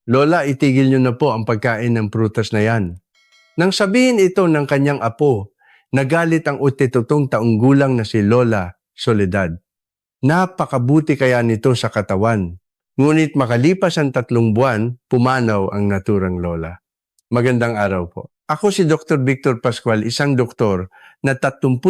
Lola, itigil niyo na po ang pagkain ng prutas na yan. Nang sabihin ito ng kanyang apo, nagalit ang 82 taong gulang na si Lola Soledad. Napakabuti kaya nito sa katawan. Ngunit makalipas ang 3 buwan, pumanaw ang naturang lola. Magandang araw po. Ako si Dr. Victor Pascual, isang doktor na 35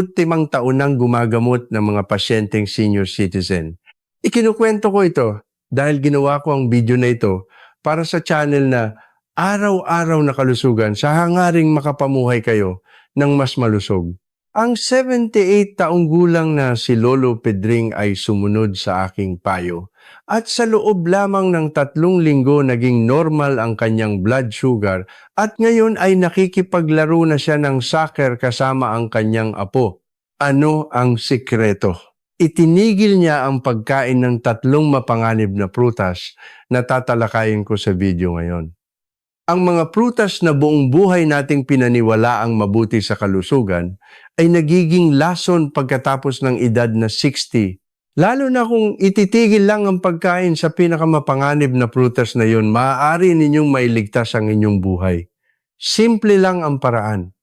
taon nang gumagamot ng mga pasyenteng senior citizen. Ikinukwento ko ito dahil ginawa ko ang video na ito para sa channel na araw-araw na kalusugan sa hangaring makapamuhay kayo ng mas malusog. Ang 78 taong gulang na si Lolo Pedring ay sumunod sa aking payo. At sa loob lamang ng 3 linggo naging normal ang kanyang blood sugar at ngayon ay nakikipaglaro na siya ng soccer kasama ang kanyang apo. Ano ang sikreto? Itinigil niya ang pagkain ng 3 mapanganib na prutas na tatalakayin ko sa video ngayon. Ang mga prutas na buong buhay nating pinaniwalaang mabuti sa kalusugan ay nagiging lason pagkatapos ng edad na 60. Lalo na kung ititigil lang ang pagkain sa pinakamapanganib na prutas na yon, maaari ninyong mailigtas ang inyong buhay. Simple lang ang paraan.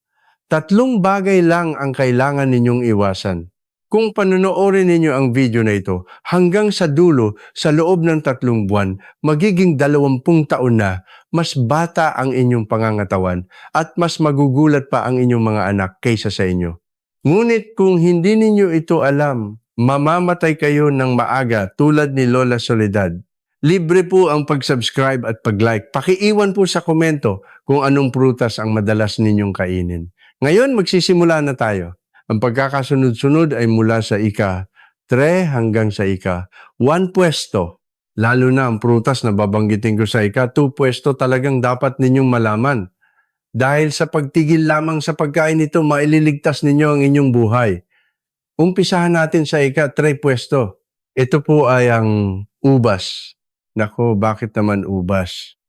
3 bagay lang ang kailangan ninyong iwasan. Kung panonoorin ninyo ang video na ito, hanggang sa dulo, sa loob ng 3 buwan, magiging 20 taon na, mas bata ang inyong pangangatawan at mas magugulat pa ang inyong mga anak kaysa sa inyo. Ngunit kung hindi ninyo ito alam, mamamatay kayo ng maaga tulad ni Lola Soledad. Libre po ang pag-subscribe at pag-like. Pakiiwan po sa komento kung anong prutas ang madalas ninyong kainin. Ngayon, magsisimula na tayo. Ang pagkakasunod-sunod ay mula sa ika-3 hanggang sa ika-1 pwesto. Lalo na ang prutas na babanggitin ko sa ika-2 pwesto talagang dapat ninyong malaman. Dahil sa pagtigil lamang sa pagkain nito, maililigtas ninyo ang inyong buhay. Umpisahan natin sa ika-3 pwesto. Ito po ay ang ubas. Nako, bakit naman ubas?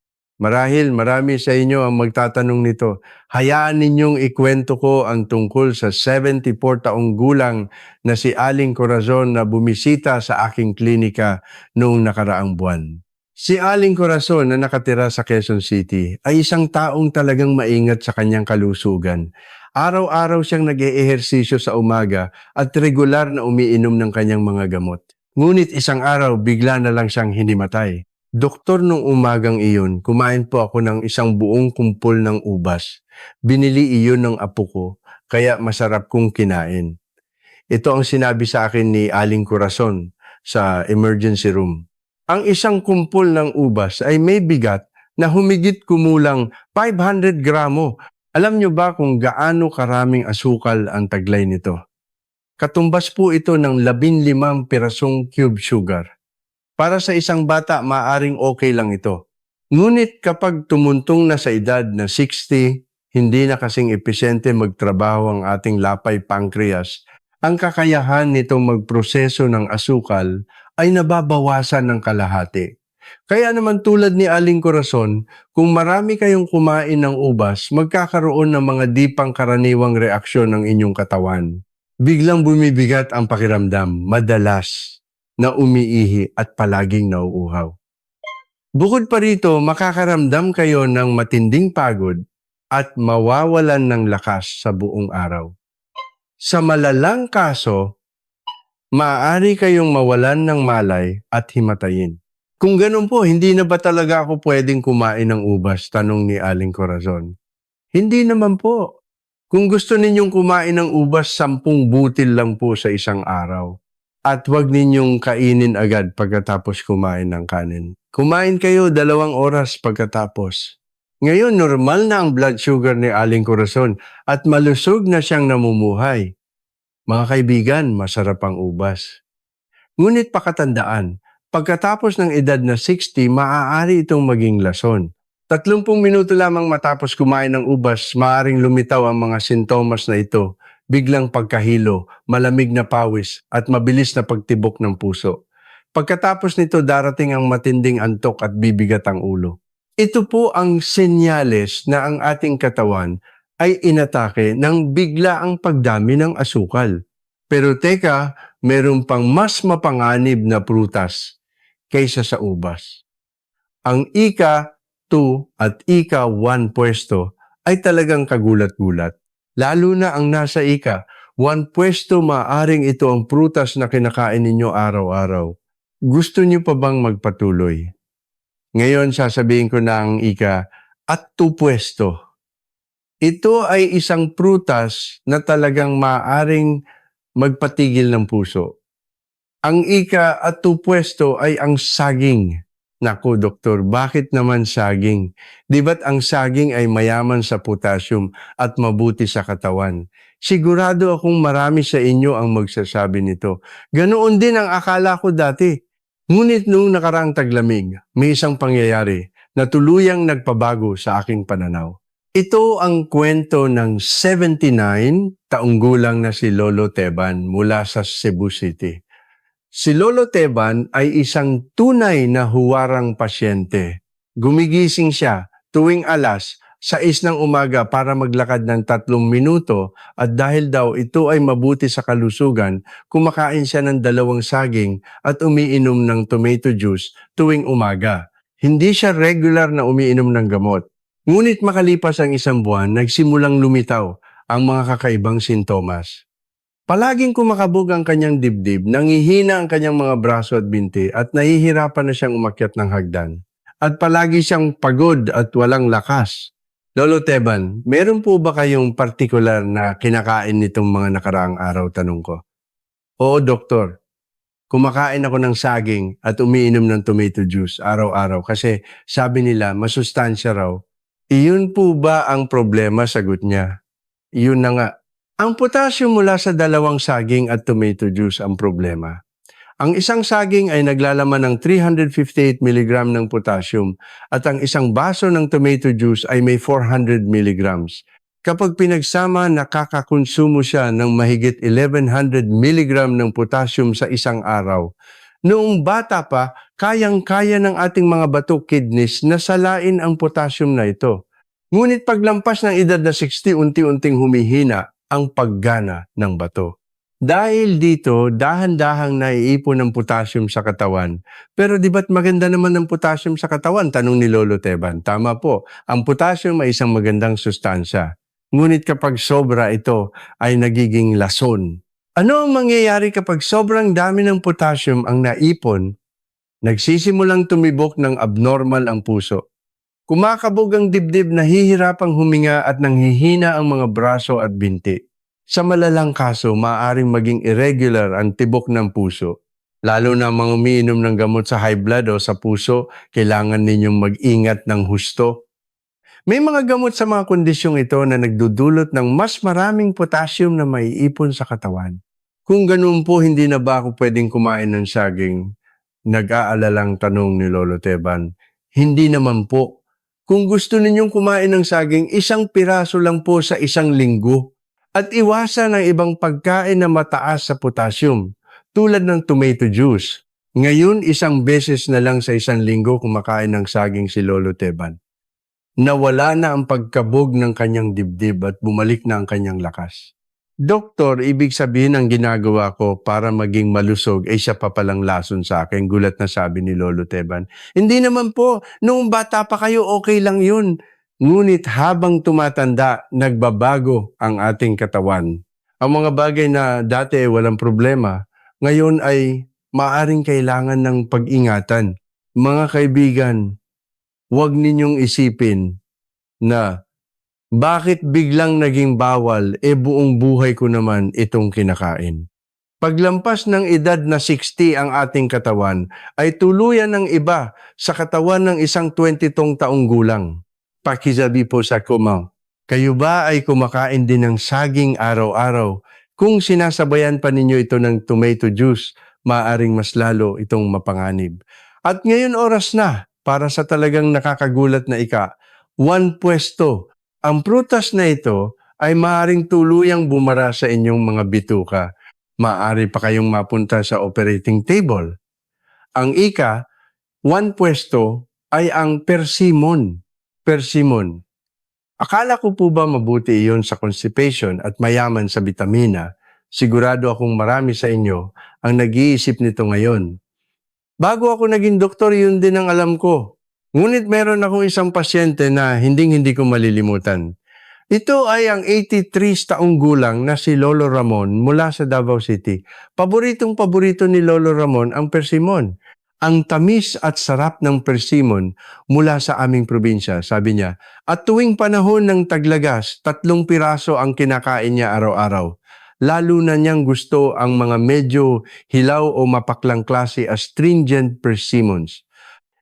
Marahil marami sa inyo ang magtatanong nito. Hayaan ninyong ikwento ko ang tungkol sa 74 taong gulang na si Aling Corazon na bumisita sa aking klinika noong nakaraang buwan. Si Aling Corazon na nakatira sa Quezon City ay isang taong talagang maingat sa kanyang kalusugan. Araw-araw siyang nag-eehersisyo sa umaga at regular na umiinom ng kanyang mga gamot. Ngunit isang araw bigla na lang siyang hinimatay. Doktor, nung umagang iyon, kumain po ako ng isang buong kumpol ng ubas. Binili iyon ng apo ko, kaya masarap kong kinain. Ito ang sinabi sa akin ni Aling Corazon sa emergency room. Ang isang kumpol ng ubas ay may bigat na humigit kumulang 500 gramo. Alam nyo ba kung gaano karaming asukal ang taglay nito? Katumbas po ito ng 15 pirasong cube sugar. Para sa isang bata, maaring okay lang ito. Ngunit kapag tumuntong na sa edad na 60, hindi na kasing epesyente magtrabaho ang ating lapay pancreas, ang kakayahan nitong magproseso ng asukal ay nababawasan ng kalahati. Kaya naman tulad ni Aling Corazon, kung marami kayong kumain ng ubas, magkakaroon ng mga di pangkaraniwang reaksyon ng inyong katawan. Biglang bumibigat ang pakiramdam, madalas na umiihi at palaging nauuhaw. Bukod pa rito, makakaramdam kayo ng matinding pagod at mawawalan ng lakas sa buong araw. Sa malalang kaso, maaari kayong mawalan ng malay at himatayin. Kung ganun po, hindi na ba talaga ako pwedeng kumain ng ubas? Tanong ni Aling Corazon. Hindi naman po. Kung gusto ninyong kumain ng ubas, 10 butil lang po sa isang araw. At huwag ninyong kainin agad pagkatapos kumain ng kanin. Kumain kayo 2 oras pagkatapos. Ngayon, normal na ang blood sugar ni Aling Corazon at malusog na siyang namumuhay. Mga kaibigan, masarap ang ubas. Ngunit pakatandaan, pagkatapos ng edad na 60, maaari itong maging lason. 30 minuto lamang matapos kumain ng ubas, maaaring lumitaw ang mga sintomas na ito. Biglang pagkahilo, malamig na pawis at mabilis na pagtibok ng puso. Pagkatapos nito darating ang matinding antok at bibigat ang ulo. Ito po ang senyales na ang ating katawan ay inatake ng bigla ang pagdami ng asukal. Pero teka, meron pang mas mapanganib na prutas kaysa sa ubas. Ang ika 2 at ika 1 pwesto ay talagang kagulat-gulat. Lalo na ang nasa ika 1 pwesto, maaring ito ang prutas na kinakain ninyo araw-araw. Gusto niyo pa bang magpatuloy? Ngayon sasabihin ko na ang ika at 2 pwesto. Ito ay isang prutas na talagang maaring magpatigil ng puso. Ang ika at 2 pwesto ay ang saging. Naku, doktor, bakit naman saging? Di ba't ang saging ay mayaman sa potassium at mabuti sa katawan? Sigurado akong marami sa inyo ang magsasabi nito. Ganoon din ang akala ko dati. Ngunit noong nakaraang taglamig, may isang pangyayari na tuluyang nagpabago sa aking pananaw. Ito ang kwento ng 79 taong gulang na si Lolo Teban mula sa Cebu City. Si Lolo Teban ay isang tunay na huwarang pasyente. Gumigising siya tuwing alas 6 ng umaga para maglakad ng 3 minuto at dahil daw ito ay mabuti sa kalusugan, kumakain siya ng 2 saging at umiinom ng tomato juice tuwing umaga. Hindi siya regular na umiinom ng gamot. Ngunit makalipas ang 1 buwan, nagsimulang lumitaw ang mga kakaibang sintomas. Palaging kumakabog ang kanyang dibdib, nangihina ang kanyang mga braso at binti at nahihirapan na siyang umakyat ng hagdan. At palagi siyang pagod at walang lakas. Lolo Teban, meron po ba kayong partikular na kinakain nitong mga nakaraang araw, tanong ko? Oo, doktor. Kumakain ako ng saging at umiinom ng tomato juice araw-araw kasi sabi nila masustansya raw. Iyon po ba ang problema, sagot niya? Iyon na nga. Ang potassium mula sa 2 saging at tomato juice ang problema. Ang isang saging ay naglalaman ng 358 mg ng potassium at ang isang baso ng tomato juice ay may 400 mg. Kapag pinagsama, nakakakonsumo siya ng mahigit 1100 mg ng potassium sa isang araw. Noong bata pa, kayang-kaya ng ating mga bato kidneys na salain ang potassium na ito. Ngunit paglampas ng edad na 60, unti-unting humihina ang paggana ng bato. Dahil dito, dahan-dahang naiipon ng potassium sa katawan. Pero di ba't maganda naman ang potassium sa katawan? Tanong ni Lolo Teban. Tama po, ang potassium ay isang magandang sustansya. Ngunit kapag sobra ito ay nagiging lason. Ano ang mangyayari kapag sobrang dami ng potassium ang naipon? Nagsisimulang tumibok ng abnormal ang puso. Kumakabog ang dibdib, nahihirapang huminga at nanghihina ang mga braso at binti. Sa malalang kaso, maaaring maging irregular ang tibok ng puso. Lalo na mga umiinom ng gamot sa high blood o sa puso, kailangan ninyong mag-ingat ng husto. May mga gamot sa mga kondisyong ito na nagdudulot ng mas maraming potassium na maiipon sa katawan. Kung ganun po, hindi na ba ako pwedeng kumain ng saging? Nag-aalalang tanong ni Lolo Teban. Hindi naman po. Kung gusto ninyong kumain ng saging, 1 piraso lang po sa 1 linggo. At iwasan ang ibang pagkain na mataas sa potassium, tulad ng tomato juice. Ngayon, 1 beses na lang sa 1 linggo kumakain ng saging si Lolo Teban. Nawala na ang pagkabog ng kanyang dibdib at bumalik na ang kanyang lakas. Doktor, ibig sabihin ang ginagawa ko para maging malusog ay siya pa palang lason sa akin, gulat na sabi ni Lolo Teban. Hindi naman po, noong bata pa kayo okay lang yun. Ngunit habang tumatanda, nagbabago ang ating katawan. Ang mga bagay na dati walang problema, ngayon ay maaring kailangan ng pag-ingatan. Mga kaibigan, huwag ninyong isipin na bakit biglang naging bawal, buong buhay ko naman itong kinakain. Paglampas ng edad na 60 ang ating katawan, ay tuluyan ng iba sa katawan ng isang 20 taong gulang. Pakisabi po sa comment, kayo ba ay kumakain din ng saging araw-araw? Kung sinasabayan pa ninyo ito ng tomato juice, maaring mas lalo itong mapanganib. At ngayon oras na para sa talagang nakakagulat na ika, 1 pwesto. Ang prutas na ito ay maaaring tuluyang bumara sa inyong mga bituka. Maaari pa kayong mapunta sa operating table. Ang ika, 1 pwesto ay ang persimmon. Persimmon. Akala ko po ba mabuti iyon sa constipation at mayaman sa bitamina? Sigurado akong marami sa inyo ang nag-iisip nito ngayon. Bago ako naging doktor, yun din ang alam ko. Ngunit meron akong isang pasyente na hinding-hindi ko malilimutan. Ito ay ang 83 taong gulang na si Lolo Ramon mula sa Davao City. Paboritong-paborito ni Lolo Ramon ang persimon. Ang tamis at sarap ng persimon mula sa aming probinsya, sabi niya. At tuwing panahon ng taglagas, 3 piraso ang kinakain niya araw-araw. Lalo na niyang gusto ang mga medyo hilaw o mapaklang klase astringent persimmons.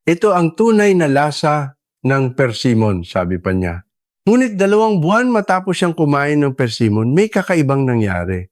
Ito ang tunay na lasa ng persimmon, sabi pa niya. Ngunit 2 buwan matapos siyang kumain ng persimmon, may kakaibang nangyari.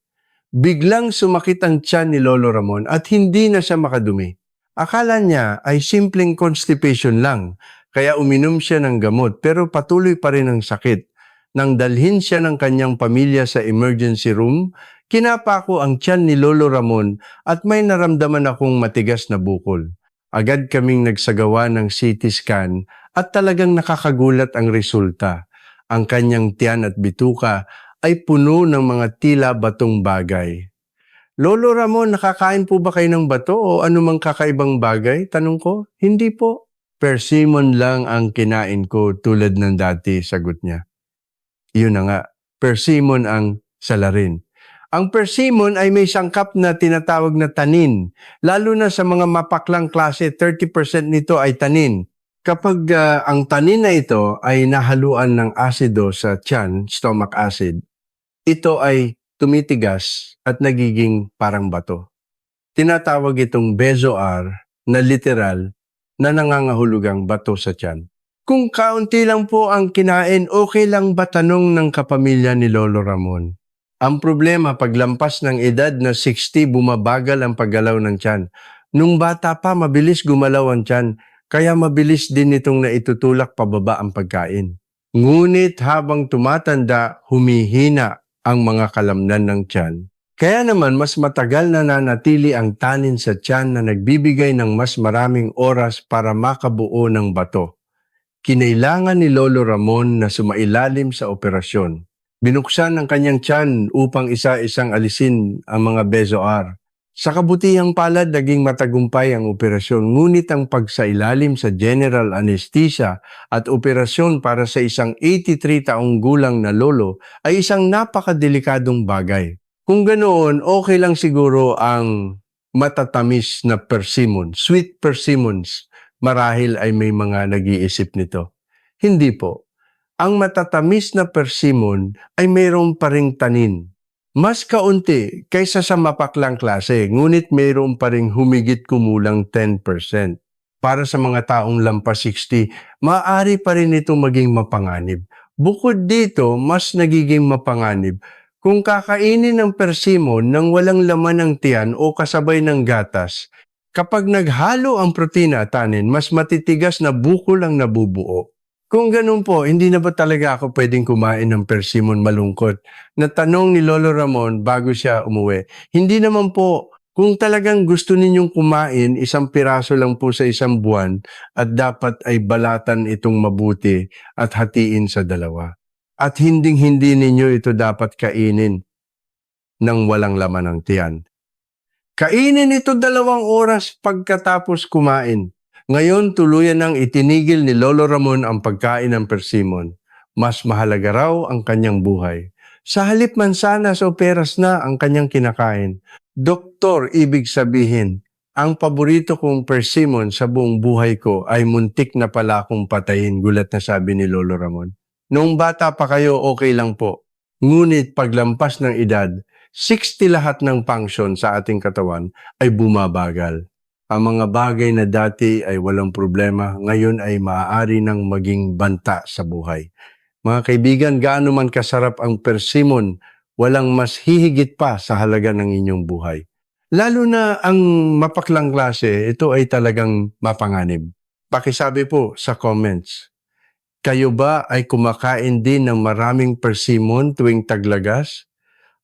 Biglang sumakit ang tiyan ni Lolo Ramon at hindi na siya makadumi. Akala niya ay simpleng constipation lang, kaya uminom siya ng gamot pero patuloy pa rin ang sakit. Nang dalhin siya ng kanyang pamilya sa emergency room, kinapa ko ang tiyan ni Lolo Ramon at may naramdaman akong matigas na bukol. Agad kaming nagsagawa ng CT scan at talagang nakakagulat ang resulta. Ang kanyang tiyan at bituka ay puno ng mga tila batong bagay. Lolo Ramon, nakakain po ba kayo ng bato o anumang kakaibang bagay? Tanong ko. Hindi po. Persimmon lang ang kinain ko tulad ng dati, sagot niya. Yun na nga, persimmon ang salarin. Ang persimmon ay may sangkap na tinatawag na tanin. Lalo na sa mga mapaklang klase, 30% nito ay tanin. Kapag ang tanin na ito ay nahaluan ng asido sa tiyan, stomach acid, ito ay tumitigas at nagiging parang bato. Tinatawag itong bezoar na literal na nangangahulugang bato sa tiyan. Kung kaunti lang po ang kinain, okay lang ba, tanong ng kapamilya ni Lolo Ramon? Ang problema, paglampas ng edad na 60, bumabagal ang paggalaw ng tiyan. Nung bata pa, mabilis gumalaw ang tiyan, kaya mabilis din itong naitutulak pababa ang pagkain. Ngunit habang tumatanda, humihina ang mga kalamnan ng tiyan. Kaya naman mas matagal na nanatili ang tanin sa tiyan na nagbibigay ng mas maraming oras para makabuo ng bato. Kinailangan ni Lolo Ramon na sumailalim sa operasyon. Binuksan ang kanyang tiyan upang isa-isang alisin ang mga bezoar. Sa kabutihang palad, naging matagumpay ang operasyon, ngunit ang pagsailalim sa general anesthesia at operasyon para sa isang 83 taong gulang na lolo ay isang napakadelikadong bagay. Kung ganoon, okay lang siguro ang matatamis na persimmon, sweet persimmons. Marahil ay may mga nag-iisip nito. Hindi po. Ang matatamis na persimmon ay mayroon pa ring tanin. Mas kaunti kaysa sa mapaklang klase, ngunit mayroon pa ring humigit kumulang 10%. Para sa mga taong lampas 60, maaari pa rin ito maging mapanganib. Bukod dito, mas nagiging mapanganib kung kakainin ng persimmon nang walang laman ng tiyan o kasabay ng gatas. Kapag naghalo ang protina at tanin, mas matitigas na bukol ang nabubuo. Kung ganun po, hindi na ba talaga ako pwedeng kumain ng persimmon malungkot? Natanong ni Lolo Ramon bago siya umuwi. Hindi naman po. Kung talagang gusto ninyong kumain, 1 piraso lang po sa 1 buwan at dapat ay balatan itong mabuti at hatiin sa 2. At hinding-hindi ninyo ito dapat kainin ng walang laman ng tiyan. Kainin ito 2 oras pagkatapos kumain. Ngayon, tuluyan nang itinigil ni Lolo Ramon ang pagkain ng persimmon. Mas mahalaga raw ang kanyang buhay. Sa halip mansanas o peras na ang kanyang kinakain. Doktor, ibig sabihin, ang paborito kong persimmon sa buong buhay ko ay muntik na pala akong patayin, gulat na sabi ni Lolo Ramon. Noong bata pa kayo, okay lang po. Ngunit paglampas ng edad, 60 lahat ng function sa ating katawan ay bumabagal. Ang mga bagay na dati ay walang problema, ngayon ay maaari nang maging banta sa buhay. Mga kaibigan, gaano man kasarap ang persimmon, walang mas hihigit pa sa halaga ng inyong buhay. Lalo na ang mapaklang klase, ito ay talagang mapanganib. Pakisabi po sa comments, kayo ba ay kumakain din ng maraming persimmon tuwing taglagas?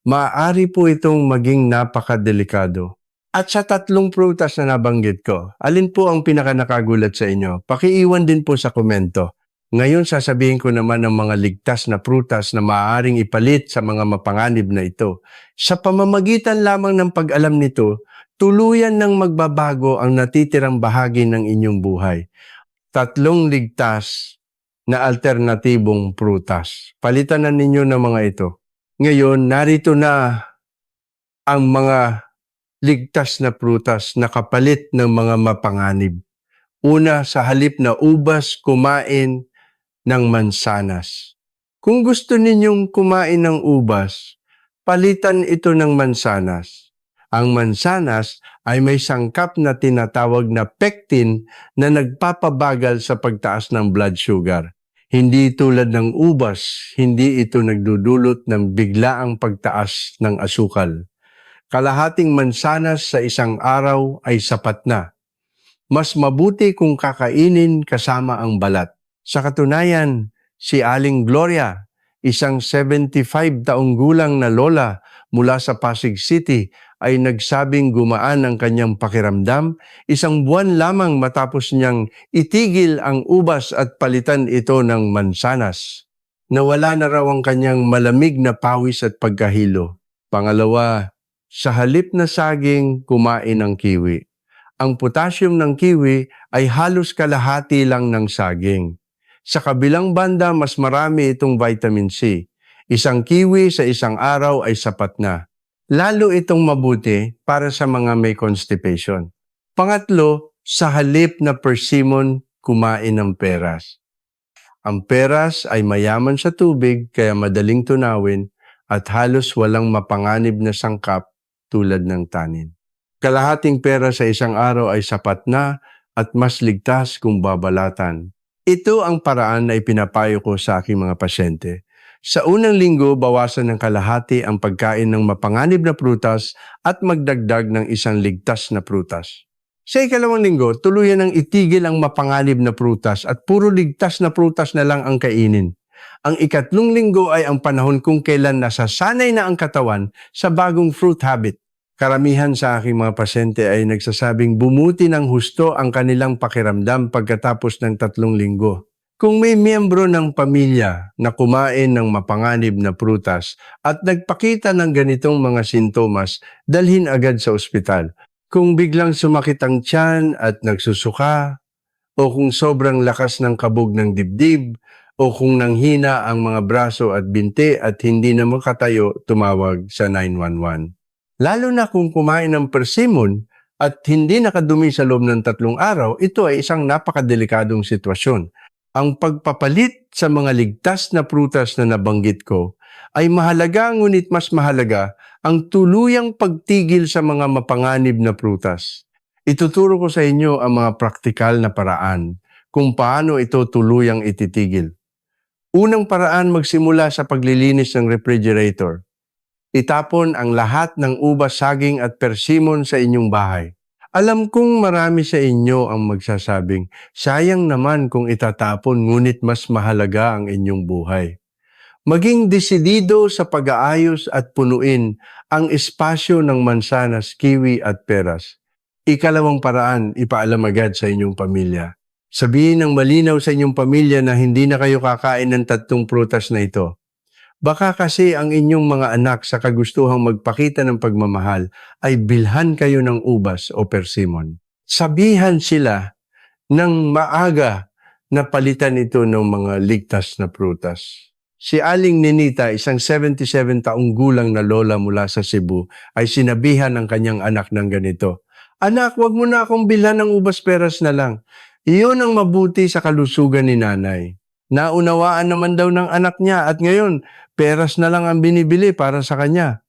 Maaari po itong maging napakadelikado. At sa 3 prutas na nabanggit ko, alin po ang pinakanakagulat sa inyo? Pakiiwan din po sa komento. Ngayon sasabihin ko naman ang mga ligtas na prutas na maaaring ipalit sa mga mapanganib na ito. Sa pamamagitan lamang ng pag-alam nito, tuluyan ng magbabago ang natitirang bahagi ng inyong buhay. tatlong ligtas na alternatibong prutas. Palitan na ninyo ng mga ito. Ngayon, narito na ang mga ligtas na prutas na kapalit ng mga mapanganib. Una, sa halip na ubas, kumain ng mansanas. Kung gusto ninyong kumain ng ubas, palitan ito ng mansanas. Ang mansanas ay may sangkap na tinatawag na pectin na nagpapabagal sa pagtaas ng blood sugar. Hindi tulad ng ubas, hindi ito nagdudulot ng biglaang pagtaas ng asukal. Kalahating mansanas sa isang araw ay sapat na. Mas mabuti kung kakainin kasama ang balat. Sa katunayan, si Aling Gloria, isang 75 taong gulang na lola mula sa Pasig City, ay nagsabing gumaan ang kanyang pakiramdam 1 buwan lamang matapos niyang itigil ang ubas at palitan ito ng mansanas. Nawala na raw ang kanyang malamig na pawis at pagkahilo. Pangalawa, sa halip na saging, kumain ng kiwi. Ang potassium ng kiwi ay halos kalahati lang ng saging. Sa kabilang banda, mas marami itong vitamin C. Isang kiwi sa isang araw ay sapat na. Lalo itong mabuti para sa mga may constipation. Pangatlo, sa halip na persimmon, kumain ng peras. Ang peras ay mayaman sa tubig kaya madaling tunawin at halos walang mapanganib na sangkap tulad ng tanin. Kalahating pera sa isang araw ay sapat na at mas ligtas kung babalatan. Ito ang paraan na ipinapayo ko sa aking mga pasyente. Sa unang linggo, bawasan ng kalahati ang pagkain ng mapanganib na prutas at magdagdag ng 1 ligtas na prutas. Sa ikalawang linggo, tuluyan ng itigil ang mapanganib na prutas at puro ligtas na prutas na lang ang kainin. Ang ikatlong linggo ay ang panahon kung kailan nasasanay na ang katawan sa bagong fruit habit. Karamihan sa aking mga pasyente ay nagsasabing bumuti ng husto ang kanilang pakiramdam pagkatapos ng 3 linggo. Kung may miyembro ng pamilya na kumain ng mapanganib na prutas at nagpakita ng ganitong mga sintomas, dalhin agad sa ospital. Kung biglang sumakit ang tiyan at nagsusuka, o kung sobrang lakas ng kabog ng dibdib, o kung nanghina ang mga braso at binti at hindi na makatayo, tumawag sa 911. Lalo na kung kumain ng persimmon at hindi nakadumi sa loob ng 3 araw, ito ay isang napakadelikadong sitwasyon. Ang pagpapalit sa mga ligtas na prutas na nabanggit ko ay mahalaga, ngunit mas mahalaga ang tuluyang pagtigil sa mga mapanganib na prutas. Ituturo ko sa inyo ang mga praktikal na paraan kung paano ito tuluyang ititigil. Unang paraan, magsimula sa paglilinis ng refrigerator. Itapon ang lahat ng ubas, saging at persimmon sa inyong bahay. Alam kong marami sa inyo ang magsasabing, sayang naman kung itatapon ngunit mas mahalaga ang inyong buhay. Maging desidido sa pag-aayos at punuin ang espasyo ng mansanas, kiwi at peras. Ikalawang paraan, ipaalam agad sa inyong pamilya. Sabihin ng malinaw sa inyong pamilya na hindi na kayo kakain ng 3 prutas na ito. Baka kasi ang inyong mga anak sa kagustuhang magpakita ng pagmamahal ay bilhan kayo ng ubas o persimmon. Sabihan sila ng maaga na palitan ito ng mga ligtas na prutas. Si Aling Ninita, isang 77 taong gulang na lola mula sa Cebu, ay sinabihan ng kanyang anak ng ganito, "Anak, wag mo na akong bilhan ng ubas peras na lang. Iyon ang mabuti sa kalusugan ni nanay." Naunawaan naman daw ng anak niya at ngayon, peras na lang ang binibili para sa kanya.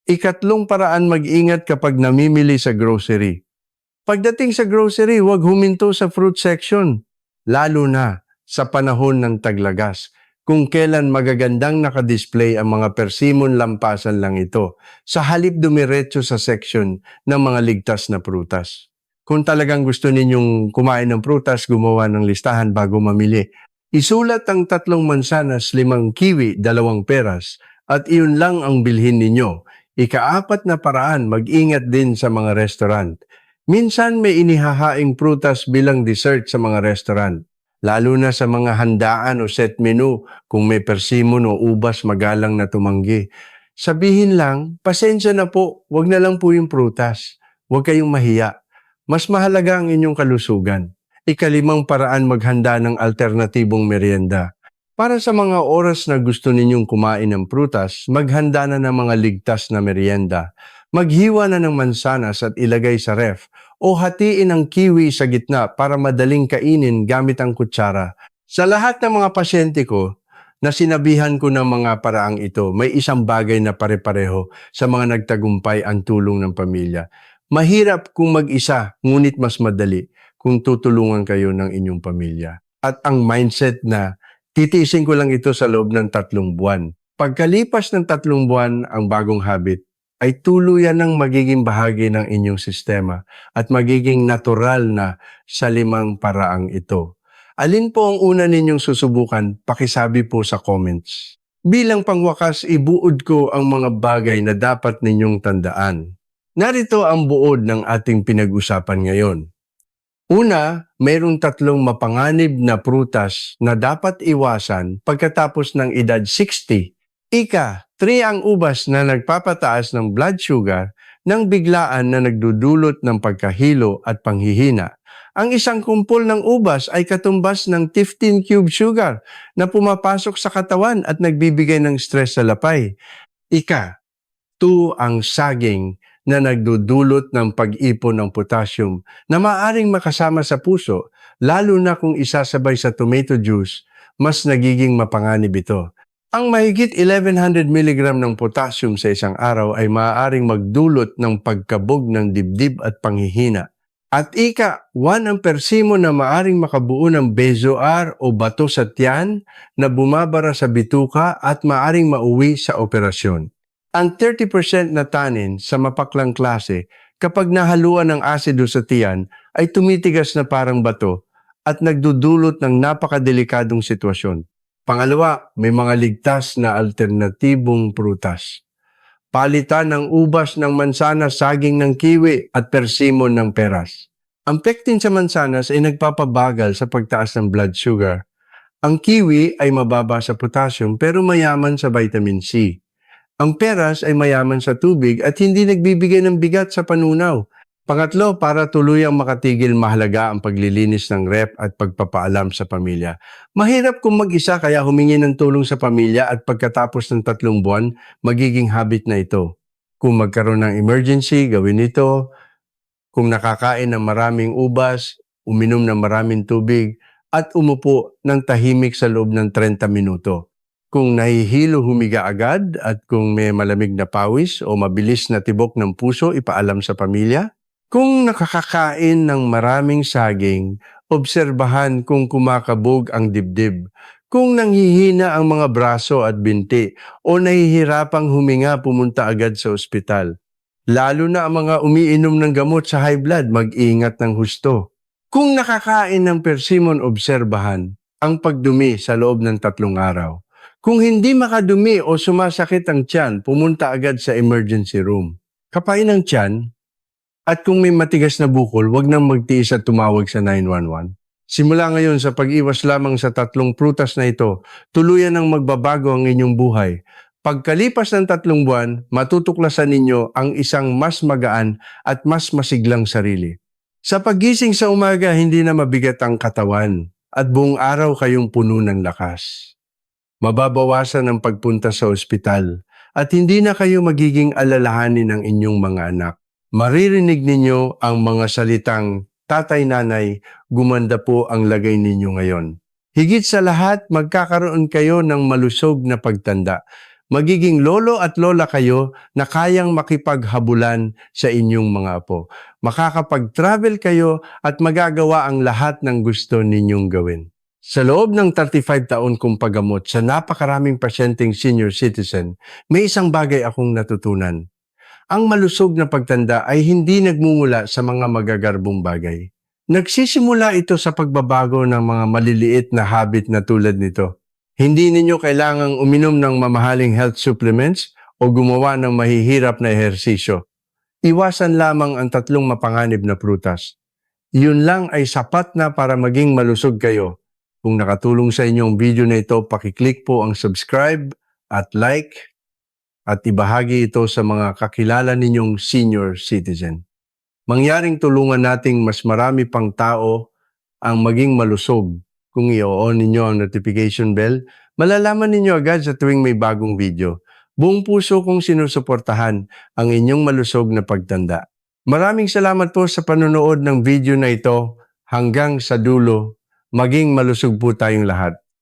Ikatlong paraan, mag-ingat kapag namimili sa grocery. Pagdating sa grocery, huwag huminto sa fruit section, lalo na sa panahon ng taglagas, kung kailan magagandang nakadisplay ang mga persimmon, lampasan lang ito, sa halip dumiretso sa section ng mga ligtas na prutas. Kung talagang gusto ninyong kumain ng prutas, gumawa ng listahan bago mamili. Isulat ang 3 mansanas, 5 kiwi, 2 peras, at iyon lang ang bilhin ninyo. Ika-4 na paraan, mag-ingat din sa mga restaurant. Minsan may inihahaing prutas bilang dessert sa mga restaurant. Lalo na sa mga handaan o set menu, kung may persimmon o ubas, magalang na tumanggi. Sabihin lang, pasensya na po, wag na lang po yung prutas. Huwag kayong mahiya. Mas mahalaga ang inyong kalusugan. Ikalimang paraan, maghanda ng alternatibong merienda. Para sa mga oras na gusto ninyong kumain ng prutas, maghanda na ng mga ligtas na merienda. Maghiwa na ng mansanas at ilagay sa ref o hatiin ang kiwi sa gitna para madaling kainin gamit ang kutsara. Sa lahat ng mga pasyente ko na sinabihan ko ng mga paraang ito, may isang bagay na pare-pareho sa mga nagtagumpay: ang tulong ng pamilya. Mahirap kung mag-isa, ngunit mas madali kung tutulungan kayo ng inyong pamilya. At ang mindset na titiisin ko lang ito sa loob ng 3 buwan. Pagkalipas ng 3 buwan, ang bagong habit ay tuluyan ng magiging bahagi ng inyong sistema at magiging natural na sa 5 paraang ito. Alin po ang una ninyong susubukan? Pakisabi po sa comments. Bilang pangwakas, ibuod ko ang mga bagay na dapat ninyong tandaan. Narito ang buod ng ating pinag-usapan ngayon. Una, mayroong 3 mapanganib na prutas na dapat iwasan pagkatapos ng edad 60. Ika, 3 ang ubas na nagpapataas ng blood sugar nang biglaan na nagdudulot ng pagkahilo at panghihina. Ang isang kumpol ng ubas ay katumbas ng 15 cube sugar na pumapasok sa katawan at nagbibigay ng stress sa lapay. Ika, 2 ang saging na nagdudulot ng pag-ipon ng potassium na maaaring makasama sa puso, lalo na kung isasabay sa tomato juice, mas nagiging mapanganib ito. Ang mahigit 1100 mg ng potassium sa isang araw ay maaaring magdulot ng pagkabog ng dibdib at panghihina. At ika, 1 ang persimo na maaaring makabuo ng bezoar o bato sa tiyan na bumabara sa bituka at maaaring mauwi sa operasyon. Ang 30% na tannin sa mapaklang klase kapag nahaluan ng asido sa tiyan ay tumitigas na parang bato at nagdudulot ng napakadelikadong sitwasyon. Pangalawa, may mga ligtas na alternatibong prutas. Palitan ng ubas ng mansanas, saging ng kiwi at persimmon ng peras. Ang pectin sa mansanas ay nagpapabagal sa pagtaas ng blood sugar. Ang kiwi ay mababa sa potassium pero mayaman sa vitamin C. Ang peras ay mayaman sa tubig at hindi nagbibigay ng bigat sa panunaw. Pangatlo, para tuluyang makatigil, mahalaga ang paglilinis ng rep at pagpapaalam sa pamilya. Mahirap kung mag-isa, kaya humingi ng tulong sa pamilya at pagkatapos ng 3 buwan, magiging habit na ito. Kung magkaroon ng emergency, gawin ito. Kung nakakain ng maraming ubas, uminom ng maraming tubig, at umupo ng tahimik sa loob ng 30 minuto. Kung nahihilo, humiga agad, at kung may malamig na pawis o mabilis na tibok ng puso, ipaalam sa pamilya. Kung nakakakain ng maraming saging, obserbahan kung kumakabog ang dibdib. Kung nanghihina ang mga braso at binti o nahihirapang huminga, pumunta agad sa ospital. Lalo na ang mga umiinom ng gamot sa high blood, mag-ingat ng husto. Kung nakakain ng persimmon, obserbahan ang pagdumi sa loob ng 3 araw. Kung hindi makadumi o sumasakit ang tiyan, pumunta agad sa emergency room. Kapain ng tiyan. At kung may matigas na bukol, huwag nang magtiis at tumawag sa 911. Simula ngayon, sa pag-iwas lamang sa 3 prutas na ito, tuluyan ng magbabago ang inyong buhay. Pagkalipas ng 3 buwan, matutuklasan ninyo ang isang mas magaan at mas masiglang sarili. Sa paggising sa umaga, hindi na mabigat ang katawan at buong araw kayong puno ng lakas. Mababawasan ang pagpunta sa ospital at hindi na kayo magiging alalahanin ng inyong mga anak. Maririnig ninyo ang mga salitang, "Tatay, nanay, gumanda po ang lagay ninyo ngayon." Higit sa lahat, magkakaroon kayo ng malusog na pagtanda. Magiging lolo at lola kayo na kayang makipaghabulan sa inyong mga apo. Makakapag-travel kayo at magagawa ang lahat ng gusto ninyong gawin. Sa loob ng 35 taon kong paggamot sa napakaraming pasyenteng senior citizen, may isang bagay akong natutunan. Ang malusog na pagtanda ay hindi nagmumula sa mga magagarbong bagay. Nagsisimula ito sa pagbabago ng mga maliliit na habit na tulad nito. Hindi ninyo kailangang uminom ng mamahaling health supplements o gumawa ng mahihirap na ehersisyo. Iwasan lamang ang 3 mapanganib na prutas. Iyon lang ay sapat na para maging malusog kayo. Kung nakatulong sa inyo ang video na ito, pakiclick po ang subscribe at like at ibahagi ito sa mga kakilala ninyong senior citizen. Mangyaring tulungan nating mas marami pang tao ang maging malusog. Kung i-on ninyo ang notification bell, malalaman ninyo agad sa tuwing may bagong video. Buong puso kong sinusuportahan ang inyong malusog na pagtanda. Maraming salamat po sa panonood ng video na ito. Hanggang sa dulo, maging malusog po tayong lahat.